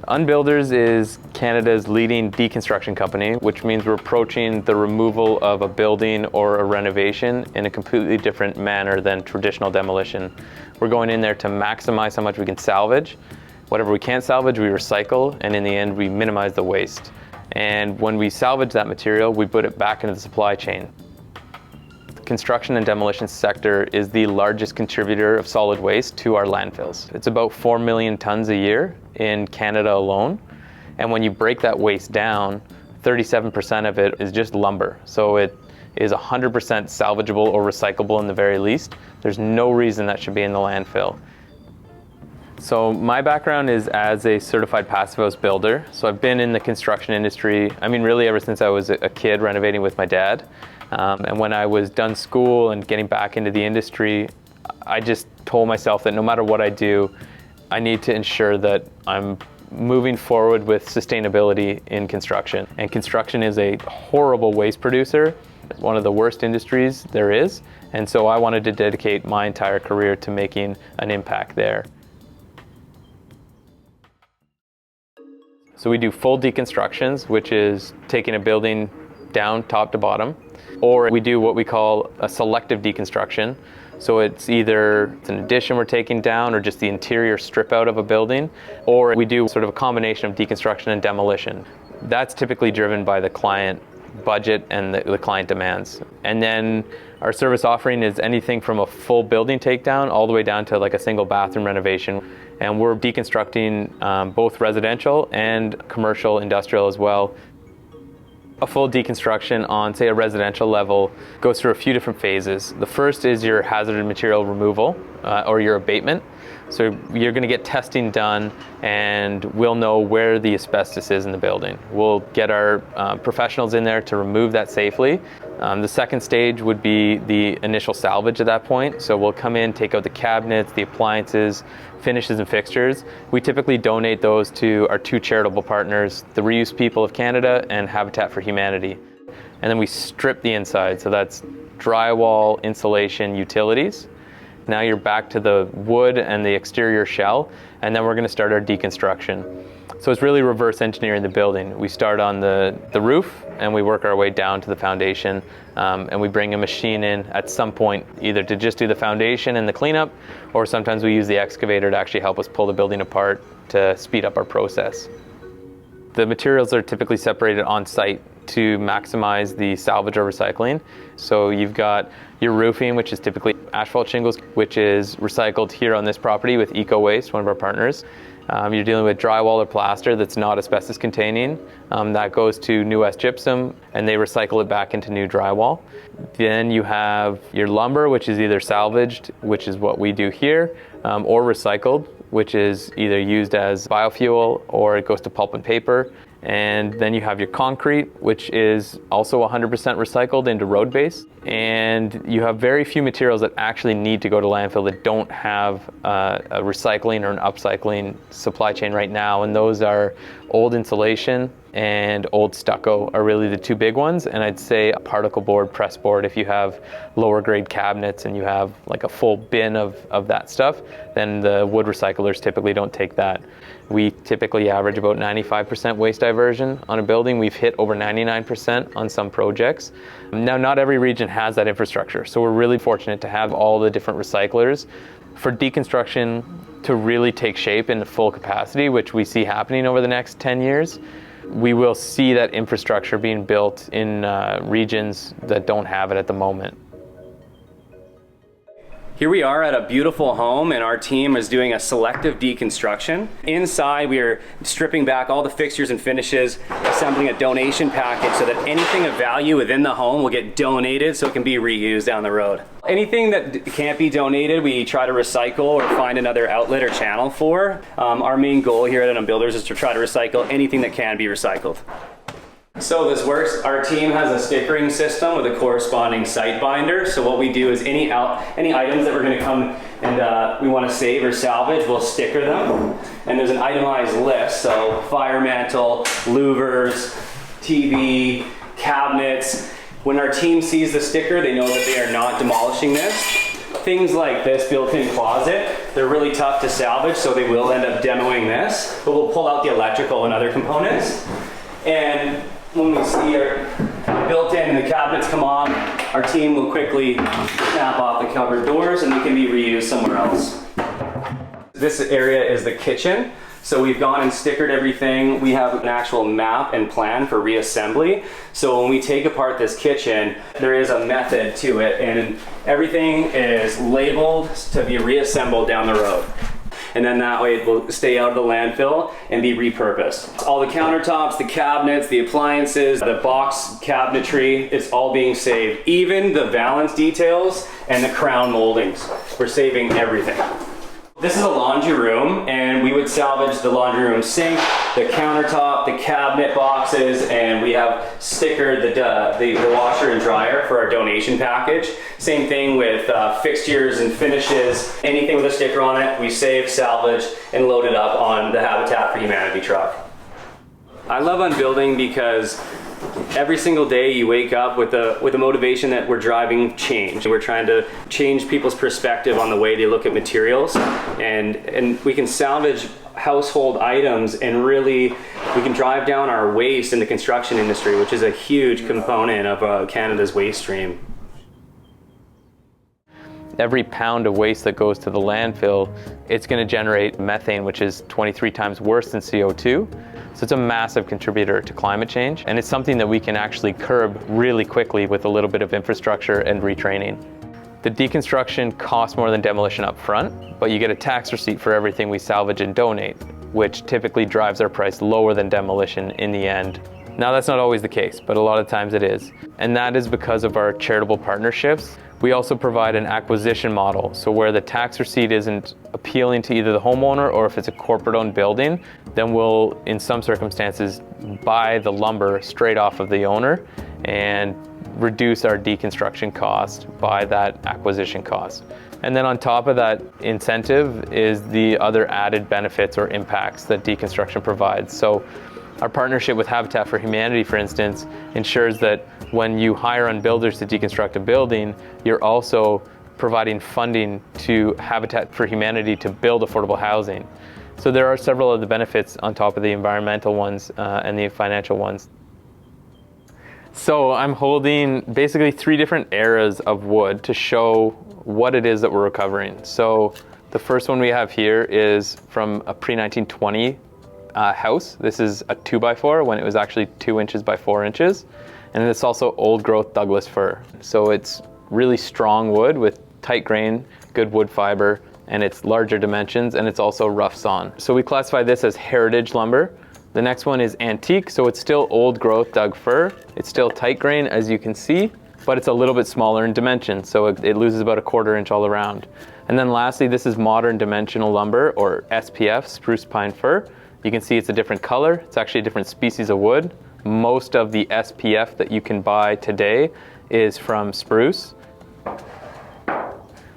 Unbuilders is Canada's leading deconstruction company, which means we're approaching the removal of a building or a renovation in a completely different manner than traditional demolition. We're going in there to maximize how much we can salvage. Whatever we can't salvage, we recycle, and in the end, we minimize the waste. And when we salvage that material, we put it back into the supply chain. The construction and demolition sector is the largest contributor of solid waste to our landfills. It's about 4 million tons a year in Canada alone. And when you break that waste down, 37% of it is just lumber. So it is 100% salvageable or recyclable in the very least. There's no reason that should be in the landfill. So my background is as a certified passive house builder. So I've been in the construction industry, really ever since I was a kid renovating with my dad. And when I was done school and getting back into the industry, I just told myself that no matter what I do, I need to ensure that I'm moving forward with sustainability in construction. And construction is a horrible waste producer, one of the worst industries there is. And so I wanted to dedicate my entire career to making an impact there. So we do full deconstructions, which is taking a building down top to bottom, or we do what we call a selective deconstruction. So it's either an addition we're taking down or just the interior strip out of a building, or we do sort of a combination of deconstruction and demolition. That's typically driven by the client budget and the client demands. And then our service offering is anything from a full building takedown all the way down to like a single bathroom renovation. And we're deconstructing both residential and commercial industrial as well. A full deconstruction on, say, a residential level goes through a few different phases. The first is your hazardous material removal or your abatement. So you're going to get testing done and we'll know where the asbestos is in the building. We'll get our professionals in there to remove that safely. The second stage would be the initial salvage at that point. So we'll come in, take out the cabinets, the appliances, finishes and fixtures. We typically donate those to our two charitable partners, the Reuse People of Canada and Habitat for Humanity. And then we strip the inside. So that's drywall, insulation, utilities. Now you're back to the wood and the exterior shell, and then we're going to start our deconstruction. So it's really reverse engineering the building. We start on the roof and we work our way down to the foundation, and we bring a machine in at some point either to just do the foundation and the cleanup, or sometimes we use the excavator to actually help us pull the building apart to speed up our process. The materials are typically separated on site to maximize the salvage or recycling. So you've got your roofing, which is typically asphalt shingles, which is recycled here on this property with Eco Waste, one of our partners. You're dealing with drywall or plaster that's not asbestos containing. That goes to New West Gypsum and they recycle it back into new drywall. Then you have your lumber, which is either salvaged, which is what we do here, or recycled, which is either used as biofuel or it goes to pulp and paper. And then you have your concrete, which is also 100% recycled into road base. And you have very few materials that actually need to go to landfill that don't have a recycling or an upcycling supply chain right now. And those are old insulation and old stucco are really the two big ones. And I'd say a particle board, pressboard, if you have lower grade cabinets and you have like a full bin of that stuff, then the wood recyclers typically don't take that. We typically average about 95% waste diversion on a building. We've hit over 99% on some projects. Now, not every region has that infrastructure, so we're really fortunate to have all the different recyclers. For deconstruction to really take shape in full capacity, which we see happening over the next 10 years, we will see that infrastructure being built in regions that don't have it at the moment. Here we are at a beautiful home and our team is doing a selective deconstruction. Inside we are stripping back all the fixtures and finishes, assembling a donation package so that anything of value within the home will get donated so it can be reused down the road. Anything that can't be donated, we try to recycle or find another outlet or channel for. Our main goal here at Unbuilders is to try to recycle anything that can be recycled. So this works. Our team has a stickering system with a corresponding site binder. So what we do is any items that we're going to come and we want to save or salvage, we'll sticker them. And there's an itemized list. So fire mantle, louvers, TV, cabinets. When our team sees the sticker, they know that they are not demolishing this. things like this built-in closet, they're really tough to salvage, so they will end up demoing this, but we'll pull out the electrical and other components. And when we see our built-in and the cabinets come off, our team will quickly snap off the cupboard doors and they can be reused somewhere else. This area is the kitchen. So we've gone and stickered everything. We have an actual map and plan for reassembly. So when we take apart this kitchen, there is a method to it, and everything is labeled to be reassembled down the road. And then that way it will stay out of the landfill and be repurposed. All the countertops, the cabinets, the appliances, the box cabinetry, it's all being saved. Even the valance details and the crown moldings. We're saving everything. This is a laundry room, and we would salvage the laundry room sink, the countertop, the cabinet boxes, and we have stickered the washer and dryer for our donation package. Same thing with fixtures and finishes. Anything with a sticker on it, we save, salvage, and load it up on the Habitat for Humanity truck. I love Unbuilding because every single day you wake up with the motivation that we're driving change. We're trying to change people's perspective on the way they look at materials, and we can salvage household items, and really we can drive down our waste in the construction industry, which is a huge component of Canada's waste stream. Every pound of waste that goes to the landfill, it's going to generate methane, which is 23 times worse than CO2. So it's a massive contributor to climate change, and it's something that we can actually curb really quickly with a little bit of infrastructure and retraining. The deconstruction costs more than demolition up front, but you get a tax receipt for everything we salvage and donate, which typically drives our price lower than demolition in the end. Now that's not always the case, but a lot of times it is. And that is because of our charitable partnerships. We also provide an acquisition model, so where the tax receipt isn't appealing to either the homeowner, or if it's a corporate-owned building, then we'll, in some circumstances, buy the lumber straight off of the owner and reduce our deconstruction cost by that acquisition cost. And then on top of that incentive is the other added benefits or impacts that deconstruction provides. So our partnership with Habitat for Humanity, for instance, ensures that when you hire Unbuilders to deconstruct a building, you're also providing funding to Habitat for Humanity to build affordable housing. So there are several of the benefits on top of the environmental ones and the financial ones. So I'm holding basically 3 different eras of wood to show what it is that we're recovering. So the first one we have here is from a pre-1920 house. This is a 2x4 when it was actually 2 inches by 4 inches. And it's also old growth Douglas fir. So it's really strong wood with tight grain, good wood fiber, and it's larger dimensions, and it's also rough sawn. So we classify this as heritage lumber. The next one is antique, so it's still old growth Doug fir. It's still tight grain, as you can see, but it's a little bit smaller in dimension, so it loses about a 1/4 inch all around. And then lastly, this is modern dimensional lumber, or SPF, spruce pine fir. You can see it's a different color. It's actually a different species of wood. Most of the SPF that you can buy today is from spruce.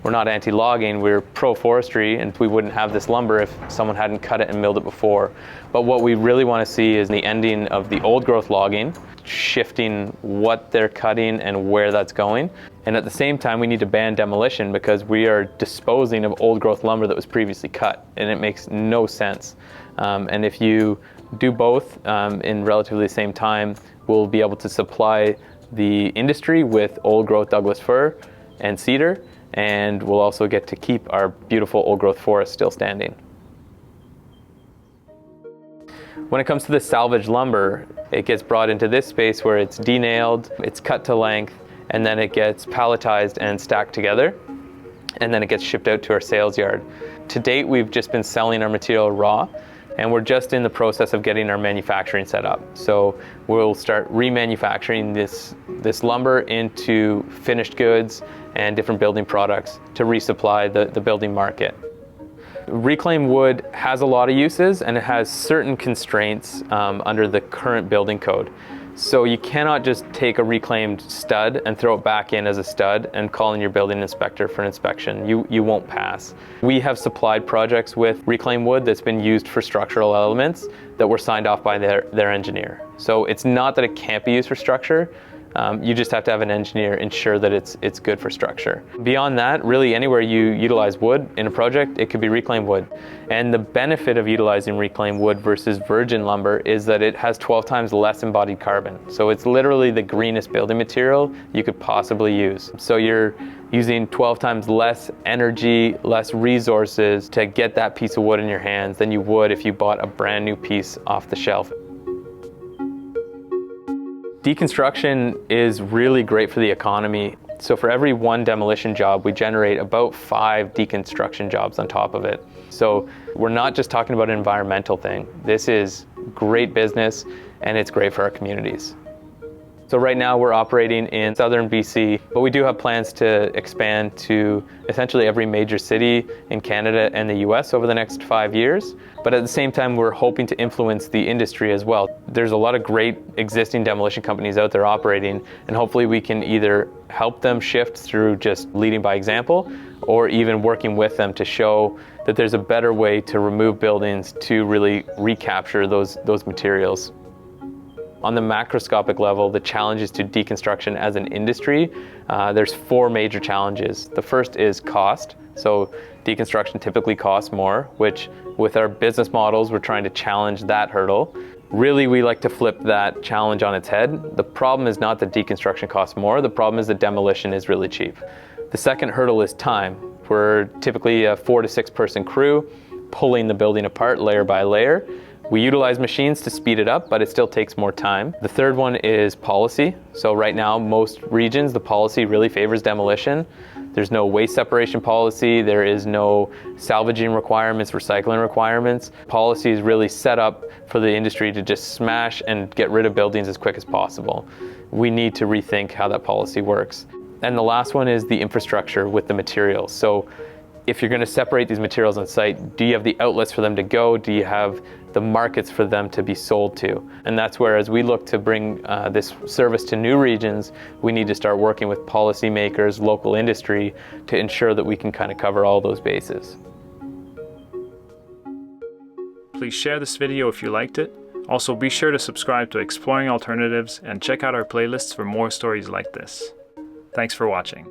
We're not anti-logging, we're pro-forestry, and we wouldn't have this lumber if someone hadn't cut it and milled it before. But what we really want to see is the ending of the old growth logging, shifting what they're cutting and where that's going. And at the same time, we need to ban demolition because we are disposing of old growth lumber that was previously cut, and it makes no sense. And if you do both in relatively the same time, we'll be able to supply the industry with old growth Douglas fir and cedar, and we'll also get to keep our beautiful old growth forest still standing. When it comes to the salvage lumber, it gets brought into this space where it's denailed, it's cut to length, and then it gets palletized and stacked together, and then it gets shipped out to our sales yard. To date, we've just been selling our material raw, and we're just in the process of getting our manufacturing set up. So we'll start remanufacturing this lumber into finished goods and different building products to resupply the building market. Reclaimed wood has a lot of uses, and it has certain constraints under the current building code. So you cannot just take a reclaimed stud and throw it back in as a stud and call in your building inspector for an inspection. You won't pass. We have supplied projects with reclaimed wood that's been used for structural elements that were signed off by their engineer. So it's not that it can't be used for structure, You just have to have an engineer ensure that it's good for structure. Beyond that, really anywhere you utilize wood in a project, it could be reclaimed wood. And the benefit of utilizing reclaimed wood versus virgin lumber is that it has 12 times less embodied carbon. So it's literally the greenest building material you could possibly use. So you're using 12 times less energy, less resources to get that piece of wood in your hands than you would if you bought a brand new piece off the shelf. Deconstruction is really great for the economy. So for every one demolition job, we generate about 5 deconstruction jobs on top of it. So we're not just talking about an environmental thing. This is great business and it's great for our communities. So right now we're operating in southern BC, but we do have plans to expand to essentially every major city in Canada and the US over the next 5 years. But at the same time, we're hoping to influence the industry as well. There's a lot of great existing demolition companies out there operating, and hopefully we can either help them shift through just leading by example, or even working with them to show that there's a better way to remove buildings to really recapture those materials. On the macroscopic level, the challenges to deconstruction as an industry, there's 4 major challenges. The first is cost. So deconstruction typically costs more, which with our business models, we're trying to challenge that hurdle. Really, we like to flip that challenge on its head. The problem is not that deconstruction costs more, the problem is that demolition is really cheap. The second hurdle is time. We're typically a 4 to 6 person crew pulling the building apart layer by layer. We utilize machines to speed it up, but it still takes more time. The third one is policy. So right now, most regions, the policy really favors demolition. There's no waste separation policy. There is no salvaging requirements, recycling requirements. Policy is really set up for the industry to just smash and get rid of buildings as quick as possible. We need to rethink how that policy works. And the last one is the infrastructure with the materials. So if you're going to separate these materials on site, do you have the outlets for them to go? Do you have the markets for them to be sold to? And that's where, as we look to bring this service to new regions, we need to start working with policymakers, local industry, to ensure that we can kind of cover all those bases. Please share this video if you liked it. Also, be sure to subscribe to Exploring Alternatives and check out our playlists for more stories like this. Thanks for watching.